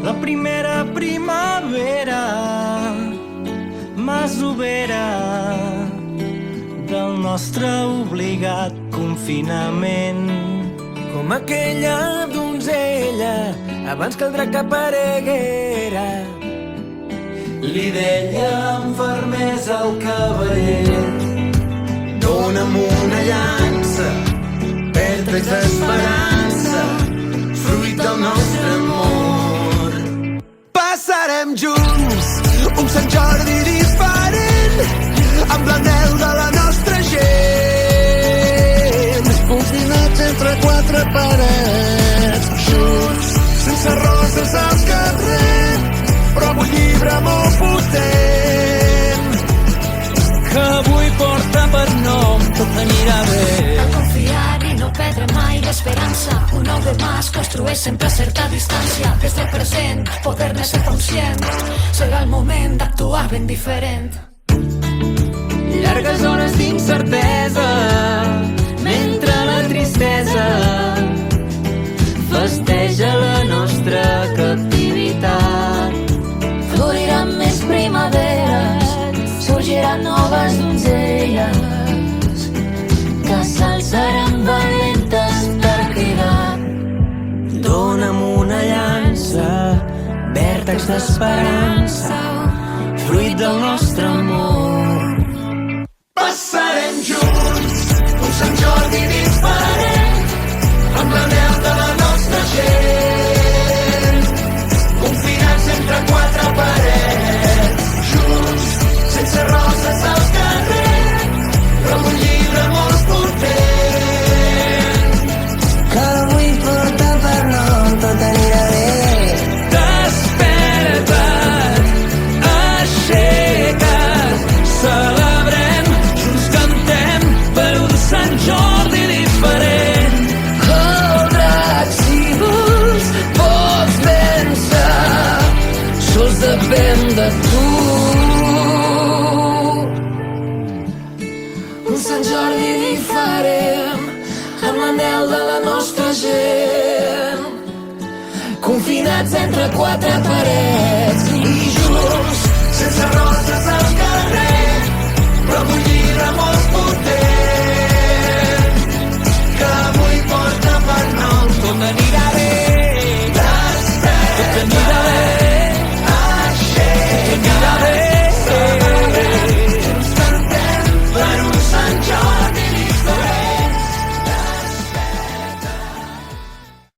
la primera primavera masovera del nostre obligat confinament. Com aquella donzella abans que el drac apareguera. Li deia amb fermesa al cavaller: Dóna'm una llança, vèrtex d'esperança, fruit del nostre amor. Passarem junts un Sant Jordi diferent, amb l'anhel de la nostra gent. Confinats entre quatre parets, junts, sense roses als carrers, però amb un llibre molt potent que avui porta per nom Tot anirà bé. Cal confiar i no perdre mai l'esperança. Un nou demà es construeix sempre a certa distància. Des del present, poder-ne ser conscient. Serà el moment d'actuar ben diferent. Llargues hores d'incertesa, mentre la tristesa festeja la nostra captivitat. Floriran més primaveres, sorgiran noves donzelles que s'alçaran valentes per cridar. Dóna'm una llança, vèrtex d'esperança, fruit del nostre amor. Passarem junts un Sant Jordi diferent, amb l'anhel de la nostra gent. Confinats entre quatre parets, junts, sense roses als carrers, però amb un llibre molt potent que avui porta per nom Tot anirà bé. Desperta't, aixeca't, celebrem, junts cantem per un Sant Jordi diferent. El drac, si vols, pots vèncer, sols depèn de tu. Un Sant Jordi diferent, amb l'anhel de la nostra gent. Confinats entre quatre parets,